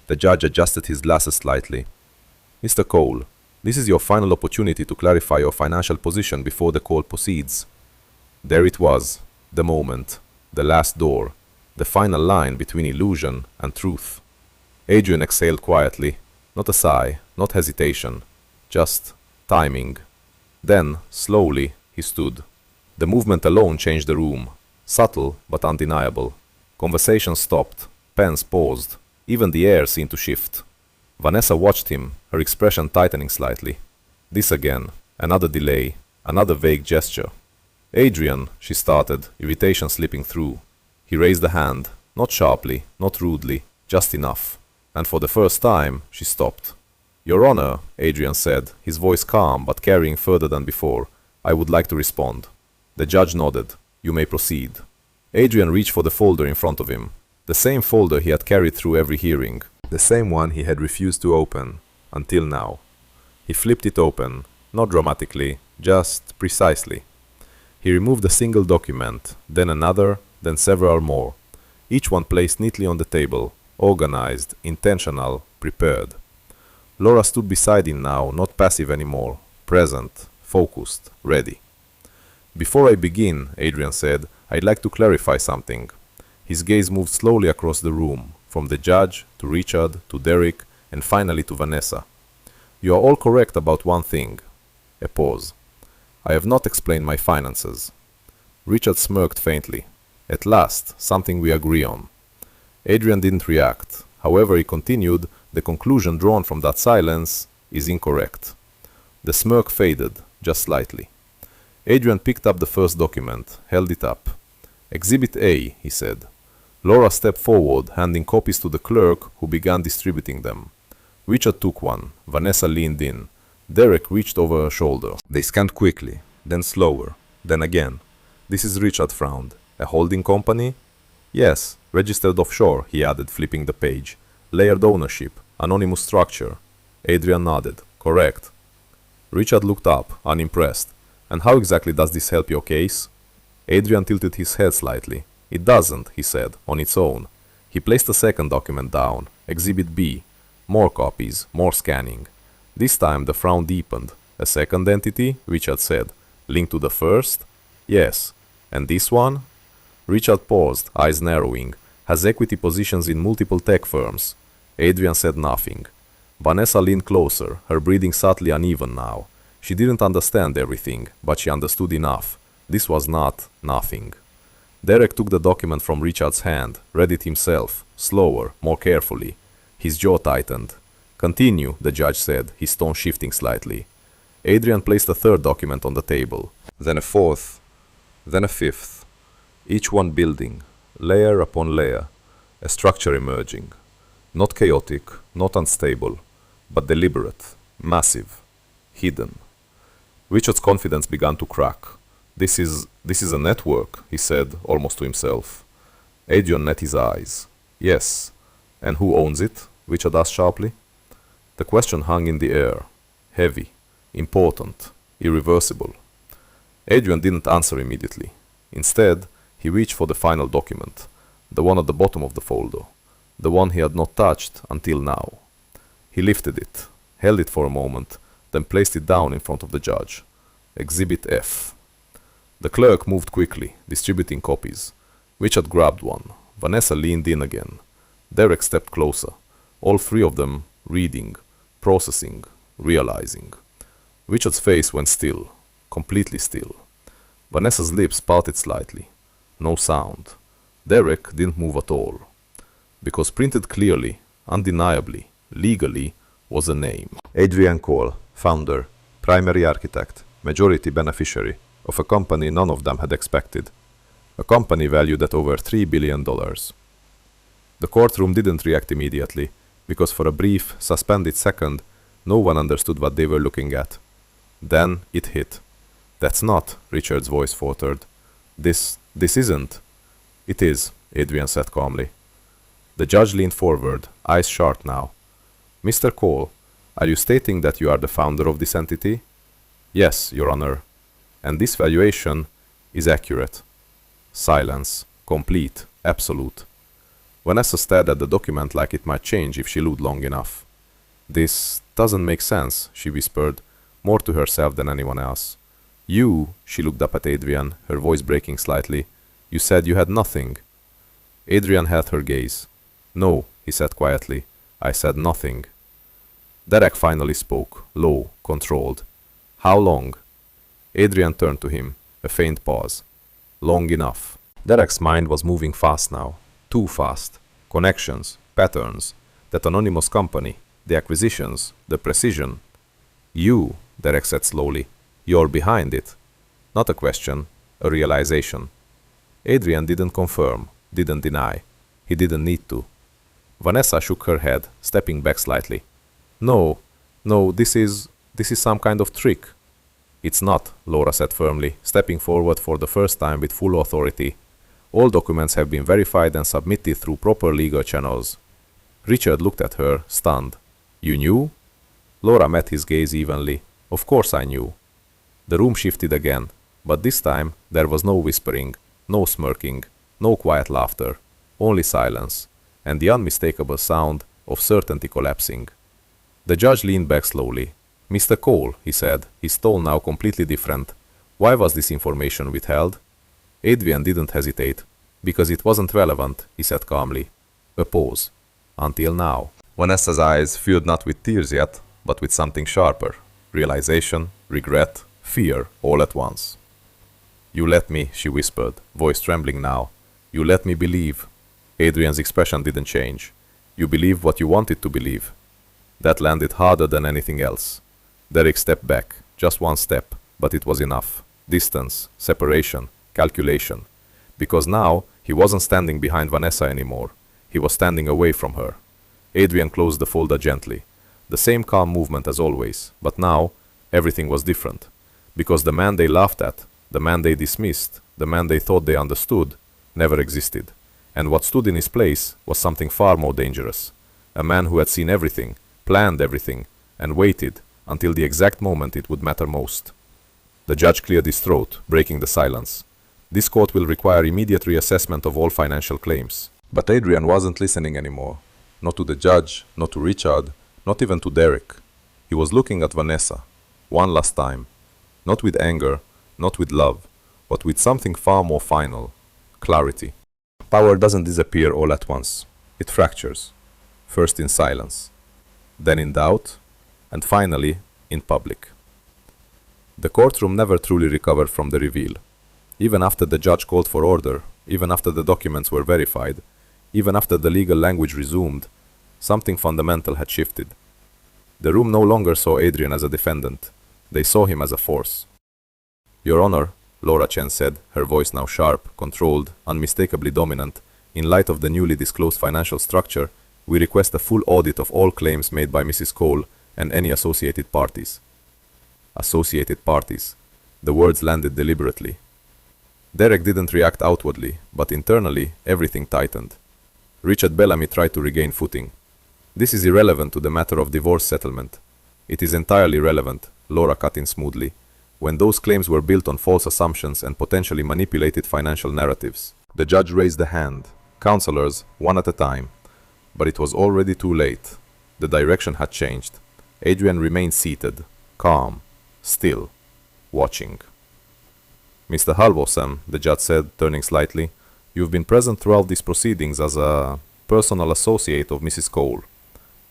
The judge adjusted his glasses slightly. Mr. Cole, this is your final opportunity to clarify your financial position before the court proceeds. There it was, the moment, the last door, the final line between illusion and truth. Adrian exhaled quietly, not a sigh, not hesitation, just timing. Then, slowly, he stood. The movement alone changed the room, subtle but undeniable. Conversation stopped, pens paused, even the air seemed to shift. Vanessa watched him, her expression tightening slightly. This again, another delay, another vague gesture. Adrian, she started, irritation slipping through. He raised a hand, not sharply, not rudely, just enough. And for the first time, she stopped. Your Honor, Adrian said, his voice calm but carrying further than before, I would like to respond. The judge nodded. You may proceed. Adrian reached for the folder in front of him. The same folder he had carried through every hearing. The same one he had refused to open, until now. He flipped it open, not dramatically, just precisely. He removed a single document, then another, then several more. Each one placed neatly on the table, organized, intentional, prepared. Laura stood beside him now, not passive anymore, present, focused, ready. Before I begin, Adrian said, I'd like to clarify something. His gaze moved slowly across the room, from the judge, to Richard, to Derek, and finally to Vanessa. You are all correct about one thing. A pause. I have not explained my finances. Richard smirked faintly. At last, something we agree on. Adrian didn't react. However, he continued, the conclusion drawn from that silence is incorrect. The smirk faded, just slightly. Adrian picked up the first document, held it up. Exhibit A, he said. Laura stepped forward, handing copies to the clerk, who began distributing them. Richard took one. Vanessa leaned in. Derek reached over her shoulder. They scanned quickly, then slower, then again. This is Richard frowned. A holding company? Yes, registered offshore, he added, flipping the page. Layered ownership, anonymous structure. Adrian nodded. Correct. Richard looked up, unimpressed. And how exactly does this help your case? Adrian tilted his head slightly. It doesn't, he said, on its own. He placed a second document down, Exhibit B. More copies, more scanning. This time the frown deepened. A second entity? Richard said. Linked to the first? Yes. And this one? Richard paused, eyes narrowing. Has equity positions in multiple tech firms. Adrian said nothing. Vanessa leaned closer, her breathing subtly uneven now. She didn't understand everything, but she understood enough. This was not nothing. Derek took the document from Richard's hand, read it himself, slower, more carefully. His jaw tightened. Continue, the judge said, his tone shifting slightly. Adrian placed a third document on the table. Then a fourth. Then a fifth. Each one building, layer upon layer, a structure emerging. Not chaotic, not unstable, but deliberate, massive, hidden. Richard's confidence began to crack. This is a network, he said, almost to himself. Adrian met his eyes. Yes. And who owns it? Richard asked sharply. The question hung in the air. Heavy, important, irreversible. Adrian didn't answer immediately. Instead, he reached for the final document, the one at the bottom of the folder, the one he had not touched until now. He lifted it, held it for a moment, then placed it down in front of the judge. Exhibit F. The clerk moved quickly, distributing copies. Richard grabbed one. Vanessa leaned in again. Derek stepped closer. All three of them reading, processing, realizing. Richard's face went still, completely still. Vanessa's lips parted slightly. No sound. Derek didn't move at all. Because printed clearly, undeniably, legally, was a name. Adrian Cole, founder, primary architect, majority beneficiary of a company none of them had expected. A company valued at over $3 billion. The courtroom didn't react immediately, because for a brief, suspended second, no one understood what they were looking at. Then it hit. That's not, Richard's voice faltered. This isn't. It is, Adrian said calmly. The judge leaned forward, eyes sharp now. Mr. Cole, are you stating that you are the founder of this entity? Yes, Your Honor. And this valuation is accurate. Silence. Complete. Absolute. Vanessa stared at the document like it might change if she looked long enough. This doesn't make sense, she whispered, more to herself than anyone else. You, she looked up at Adrian, her voice breaking slightly. You said you had nothing. Adrian held her gaze. No, he said quietly. I said nothing. Derek finally spoke, low, controlled. How long? Adrian turned to him, a faint pause. Long enough. Derek's mind was moving fast now. Too fast. Connections, patterns, that anonymous company, the acquisitions, the precision. You, Derek said slowly, you're behind it. Not a question, a realization. Adrian didn't confirm, didn't deny. He didn't need to. Vanessa shook her head, stepping back slightly. No, this is some kind of trick. It's not, Laura said firmly, stepping forward for the first time with full authority. All documents have been verified and submitted through proper legal channels. Richard looked at her, stunned. You knew? Laura met his gaze evenly. Of course I knew. The room shifted again, but this time there was no whispering, no smirking, no quiet laughter, only silence, and the unmistakable sound of certainty collapsing. The judge leaned back slowly. Mr. Cole, he said, his tone now completely different. Why was this information withheld? Adrian didn't hesitate. Because it wasn't relevant, he said calmly. A pause. Until now. Vanessa's eyes filled not with tears yet, but with something sharper. Realization, regret, fear, all at once. You let me, she whispered, voice trembling now. You let me believe. Adrian's expression didn't change. You believed what you wanted to believe. That landed harder than anything else. Derek stepped back, just one step, but it was enough. Distance, separation, calculation. Because now, he wasn't standing behind Vanessa anymore. He was standing away from her. Adrian closed the folder gently. The same calm movement as always, but now, everything was different. Because the man they laughed at, the man they dismissed, the man they thought they understood, never existed. And what stood in his place was something far more dangerous. A man who had seen everything, planned everything, and waited until the exact moment it would matter most. The judge cleared his throat, breaking the silence. This court will require immediate reassessment of all financial claims. But Adrian wasn't listening anymore. Not to the judge, not to Richard, Not even to Derek. He was looking at Vanessa, one last time. Not with anger, not with love, but with something far more final. Clarity. Power doesn't disappear all at once. It fractures. First in silence, then in doubt, and finally in public. The courtroom never truly recovered from the reveal. Even after the judge called for order, even after the documents were verified, even after the legal language resumed, something fundamental had shifted. The room no longer saw Adrian as a defendant. They saw him as a force. Your Honor, Laura Chen said, her voice now sharp, controlled, unmistakably dominant, in light of the newly disclosed financial structure, we request a full audit of all claims made by Mrs. Cole and any associated parties. Associated parties. The words landed deliberately. Derek didn't react outwardly, but internally, everything tightened. Richard Bellamy tried to regain footing. This is irrelevant to the matter of divorce settlement. It is entirely relevant, Laura cut in smoothly, when those claims were built on false assumptions and potentially manipulated financial narratives. The judge raised a hand, counselors, one at a time. But it was already too late. The direction had changed. Adrian remained seated, calm, still, watching. Mr. Halvorsen, the judge said, turning slightly, you've been present throughout these proceedings as a personal associate of Mrs. Cole.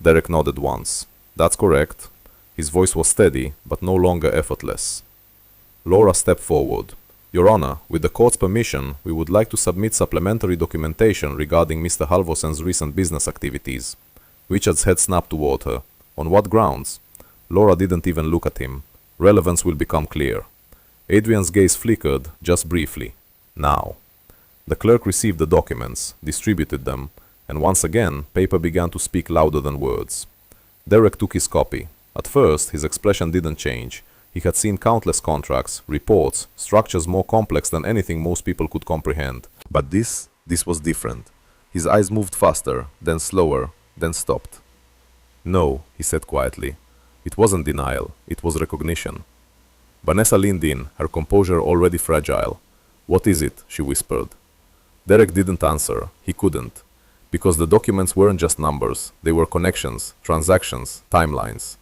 Derek nodded once. That's correct. His voice was steady, but no longer effortless. Laura stepped forward. Your Honor, with the court's permission, we would like to submit supplementary documentation regarding Mr. Halvorsen's recent business activities. Richard's head snapped toward her. On what grounds? Laura didn't even look at him. Relevance will become clear. Adrian's gaze flickered, just briefly. Now. The clerk received the documents, distributed them, and once again, paper began to speak louder than words. Derek took his copy. At first, his expression didn't change. He had seen countless contracts, reports, structures more complex than anything most people could comprehend. But this was different. His eyes moved faster, then slower, then stopped. No, he said quietly. It wasn't denial, it was recognition. Vanessa leaned in, her composure already fragile. What is it? She whispered. Derek didn't answer. He couldn't. Because the documents weren't just numbers. They were connections, transactions, timelines.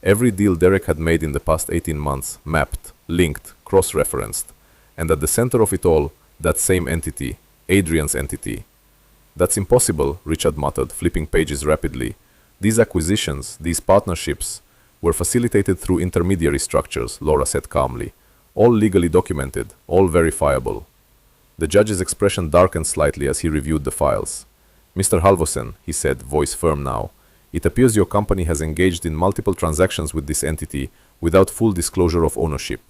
Every deal Derek had made in the past 18 months, mapped, linked, cross-referenced. And at the center of it all, that same entity, Adrian's entity. That's impossible, Richard muttered, flipping pages rapidly. These acquisitions, these partnerships, were facilitated through intermediary structures, Laura said calmly. All legally documented, all verifiable. The judge's expression darkened slightly as he reviewed the files. Mr. Halvorsen, he said, voice firm now. It appears your company has engaged in multiple transactions with this entity without full disclosure of ownership.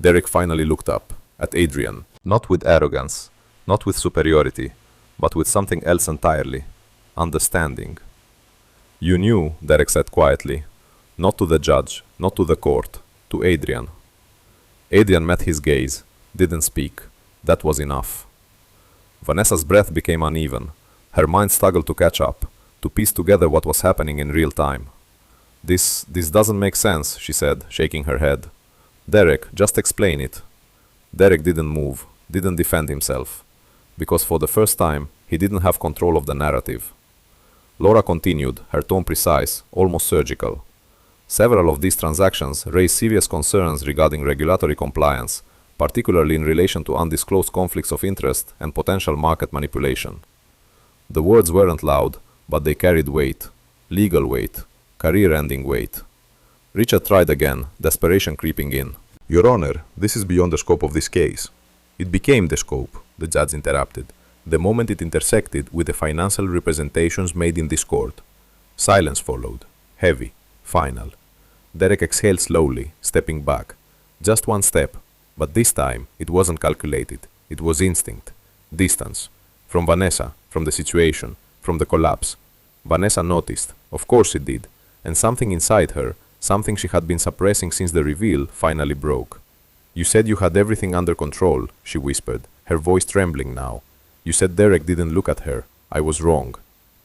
Derek finally looked up, at Adrian. Not with arrogance, not with superiority, but with something else entirely. Understanding. You knew, Derek said quietly. Not to the judge, not to the court, to Adrian. Adrian met his gaze, didn't speak. That was enough. Vanessa's breath became uneven. Her mind struggled to catch up, to piece together what was happening in real time. This doesn't make sense, she said, shaking her head. Derek, just explain it. Derek didn't move, didn't defend himself, because for the first time, he didn't have control of the narrative. Laura continued, her tone precise, almost surgical. Several of these transactions raised serious concerns regarding regulatory compliance, particularly in relation to undisclosed conflicts of interest and potential market manipulation. The words weren't loud, but they carried weight, legal weight, career-ending weight. Richard tried again, desperation creeping in. Your Honor, this is beyond the scope of this case. It became the scope, the judge interrupted, the moment it intersected with the financial representations made in this court. Silence followed, heavy, final. Derek exhaled slowly, stepping back. Just one step, but this time it wasn't calculated, it was instinct, distance. From Vanessa, from the situation, from the collapse. Vanessa noticed, of course it did, and something inside her, something she had been suppressing since the reveal, finally broke. You said you had everything under control, she whispered, her voice trembling now. You said Derek didn't look at her. I was wrong.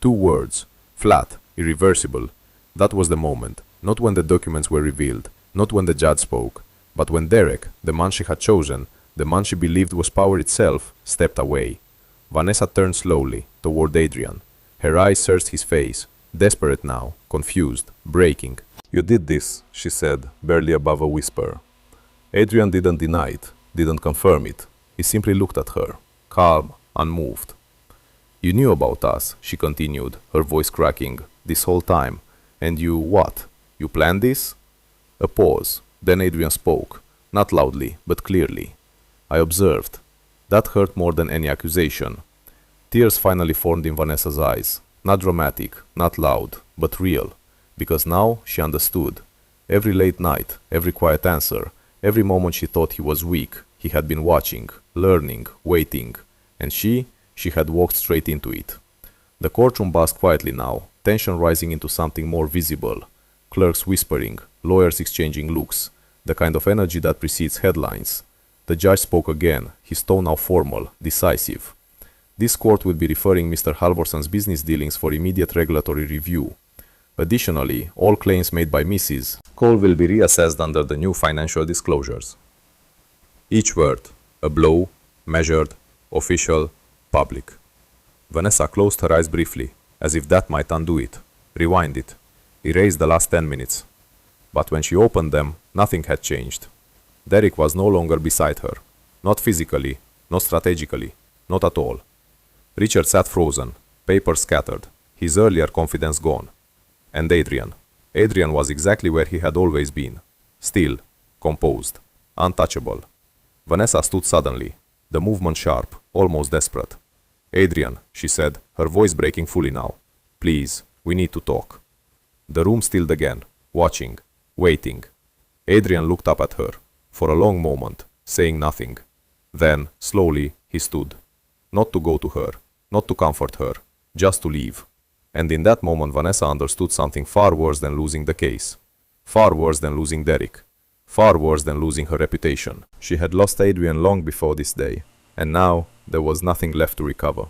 2 words. Flat, irreversible. That was the moment, not when the documents were revealed, not when the judge spoke, but when Derek, the man she had chosen, the man she believed was power itself, stepped away. Vanessa turned slowly, toward Adrian. Her eyes searched his face, desperate now, confused, breaking. "You did this," she said, barely above a whisper. Adrian didn't deny it, didn't confirm it. He simply looked at her, calm, unmoved. "You knew about us," she continued, her voice cracking, "this whole time. And you what? You planned this?" A pause. Then Adrian spoke, not loudly, but clearly. "I observed." That hurt more than any accusation. Tears finally formed in Vanessa's eyes. Not dramatic, not loud, but real. Because now she understood. Every late night, every quiet answer, every moment she thought he was weak, he had been watching, learning, waiting. And she had walked straight into it. The courtroom buzzed quietly now, tension rising into something more visible. Clerks whispering, lawyers exchanging looks, the kind of energy that precedes headlines. The judge spoke again, his tone now formal, decisive. This court will be referring Mr. Halvorson's business dealings for immediate regulatory review. Additionally, all claims made by Mrs. Cole will be reassessed under the new financial disclosures. Each word, a blow, measured, official, public. Vanessa closed her eyes briefly, as if that might undo it, rewind it, erase the last 10 minutes. But when she opened them, nothing had changed. Derek was no longer beside her. Not physically, not strategically, not at all. Richard sat frozen, papers scattered, his earlier confidence gone. And Adrian. Adrian was exactly where he had always been. Still, composed, untouchable. Vanessa stood suddenly, the movement sharp, almost desperate. "Adrian," she said, her voice breaking fully now. "Please, we need to talk." The room stilled again, watching, waiting. Adrian looked up at her, for a long moment, saying nothing. Then, slowly, he stood. Not to go to her, not to comfort her, just to leave. And in that moment Vanessa understood something far worse than losing the case. Far worse than losing Derek. Far worse than losing her reputation. She had lost Adrian long before this day, and now there was nothing left to recover.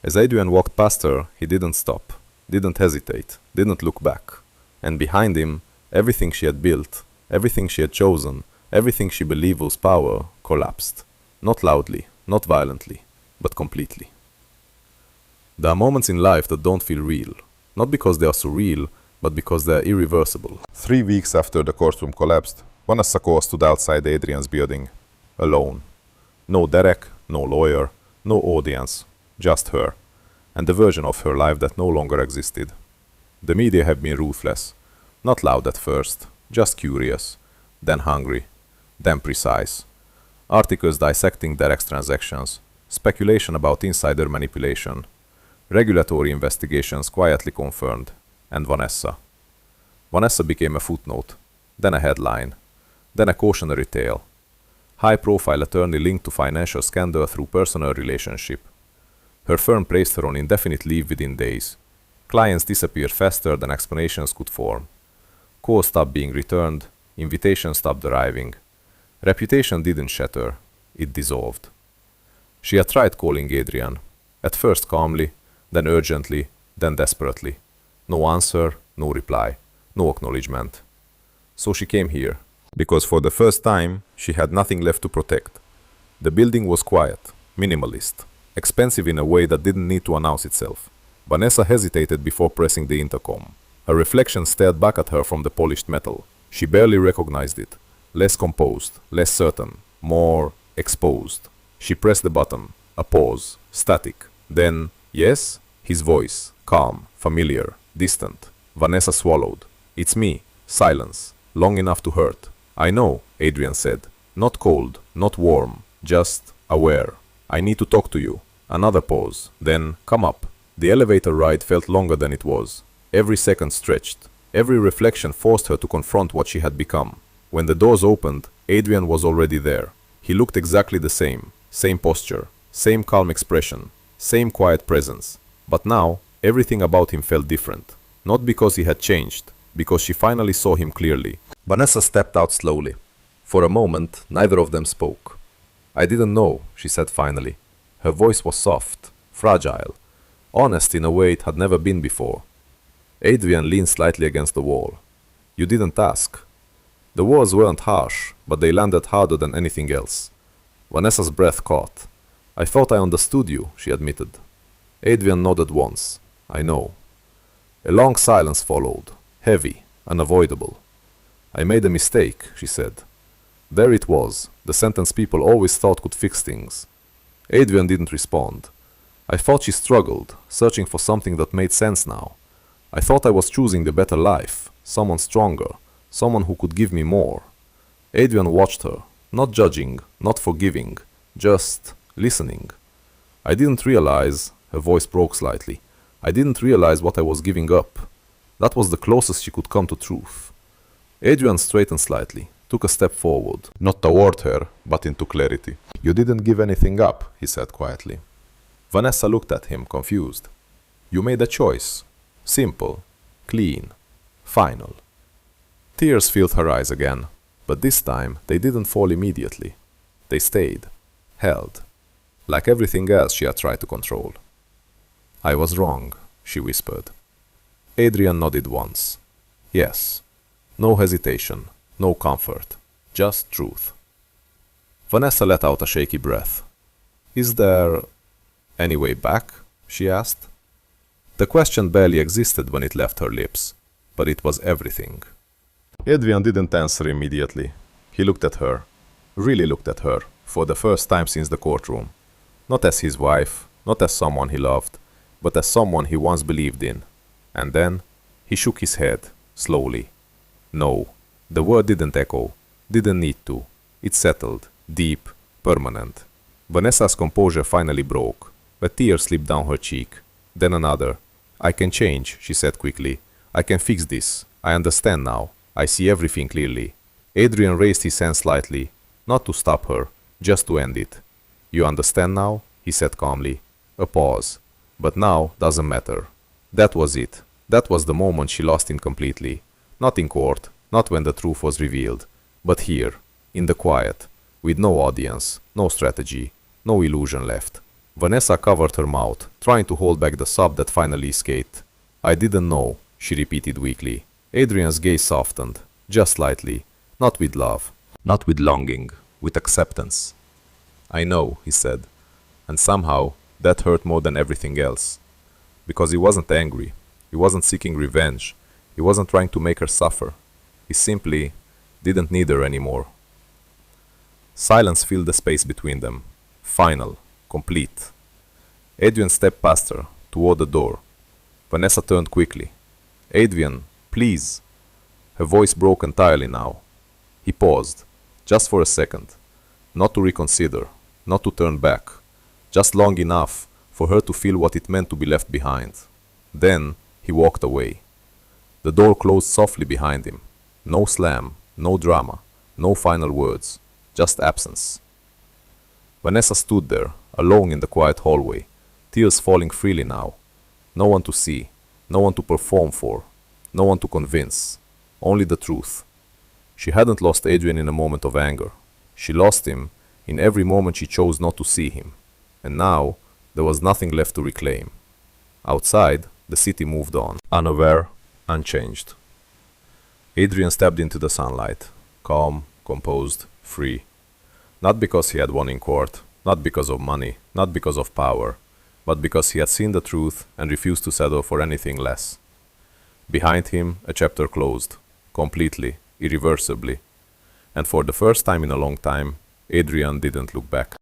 As Adrian walked past her, he didn't stop, didn't hesitate, didn't look back. And behind him, everything she had built, everything she had chosen, everything she believed was power, collapsed. Not loudly, not violently, but completely. There are moments in life that don't feel real, not because they are surreal, but because they are irreversible. 3 weeks after the courtroom collapsed, Vanessa Cole stood outside Adrian's building, alone. No Derek, no lawyer, no audience, just her, and the version of her life that no longer existed. The media have been ruthless, not loud at first, just curious, then hungry, then precise. Articles dissecting Derek's transactions, speculation about insider manipulation, regulatory investigations quietly confirmed, and Vanessa. Vanessa became a footnote, then a headline, then a cautionary tale. High-profile attorney linked to financial scandal through personal relationship. Her firm placed her on indefinite leave within days. Clients disappeared faster than explanations could form. Calls stopped being returned, invitations stopped arriving. Reputation didn't shatter, it dissolved. She had tried calling Adrian, at first calmly, then urgently, then desperately. No answer, no reply, no acknowledgement. So she came here, because for the first time, she had nothing left to protect. The building was quiet, minimalist, expensive in a way that didn't need to announce itself. Vanessa hesitated before pressing the intercom. Her reflection stared back at her from the polished metal. She barely recognized it. Less composed, less certain, more exposed. She pressed the button. A pause, static. Then, yes? His voice, calm, familiar, distant. Vanessa swallowed. "It's me." Silence. Long enough to hurt. "I know," Adrian said. Not cold, not warm, just aware. "I need to talk to you." Another pause. Then, "Come up." The elevator ride felt longer than it was. Every second stretched. Every reflection forced her to confront what she had become. When the doors opened, Adrian was already there. He looked exactly the same posture, same calm expression, same quiet presence. But now, everything about him felt different. Not because he had changed, because she finally saw him clearly. Vanessa stepped out slowly. For a moment, neither of them spoke. "I didn't know," she said finally. Her voice was soft, fragile, honest in a way it had never been before. Adrian leaned slightly against the wall. "You didn't ask." The words weren't harsh, but they landed harder than anything else. Vanessa's breath caught. "I thought I understood you," she admitted. Adrian nodded once. "I know." A long silence followed, heavy, unavoidable. "I made a mistake," she said. There it was, the sentence people always thought could fix things. Adrian didn't respond. I thought she struggled, searching for something that made sense now. I thought I was choosing the better life, someone stronger, someone who could give me more. Adrian watched her, not judging, not forgiving, just listening. I didn't realize, her voice broke slightly, I didn't realize what I was giving up. That was the closest she could come to truth. Adrian straightened slightly, took a step forward, not toward her, but into clarity. "You didn't give anything up," he said quietly. Vanessa looked at him, confused. "You made a choice. Simple, clean, final." Tears filled her eyes again, but this time they didn't fall immediately. They stayed, held, like everything else she had tried to control. "I was wrong," she whispered. Adrian nodded once. Yes. No hesitation, no comfort, just truth. Vanessa let out a shaky breath. "Is there any way back?" she asked. The question barely existed when it left her lips, but it was everything. Adrian didn't answer immediately. He looked at her, really looked at her, for the first time since the courtroom. Not as his wife, not as someone he loved, but as someone he once believed in. And then he shook his head, slowly. No, the word didn't echo, didn't need to. It settled, deep, permanent. Vanessa's composure finally broke. A tear slipped down her cheek, then another. "I can change," she said quickly. "I can fix this. I understand now. I see everything clearly." Adrian raised his hand slightly, not to stop her, just to end it. "You understand now?" he said calmly. A pause. But now doesn't matter. That was it. That was the moment she lost him completely. Not in court, not when the truth was revealed, but here, in the quiet, with no audience, no strategy, no illusion left. Vanessa covered her mouth, trying to hold back the sob that finally escaped. "I didn't know," she repeated weakly. Adrian's gaze softened, just slightly, not with love, not with longing, with acceptance. "I know," he said, and somehow that hurt more than everything else. Because he wasn't angry, he wasn't seeking revenge, he wasn't trying to make her suffer. He simply didn't need her anymore. Silence filled the space between them, final, complete. Adrian stepped past her, toward the door. Vanessa turned quickly. "Adrian, please." Her voice broke entirely now. He paused, just for a second, not to reconsider, not to turn back, just long enough for her to feel what it meant to be left behind. Then he walked away. The door closed softly behind him. No slam, no drama, no final words, just absence. Vanessa stood there, alone in the quiet hallway, tears falling freely now. No one to see, no one to perform for, no one to convince, only the truth. She hadn't lost Adrian in a moment of anger. She lost him in every moment she chose not to see him. And now there was nothing left to reclaim. Outside, the city moved on, unaware, unchanged. Adrian stepped into the sunlight, calm, composed, free. Not because he had won in court, not because of money, not because of power, but because he had seen the truth and refused to settle for anything less. Behind him, a chapter closed, completely, irreversibly. And for the first time in a long time, Adrian didn't look back.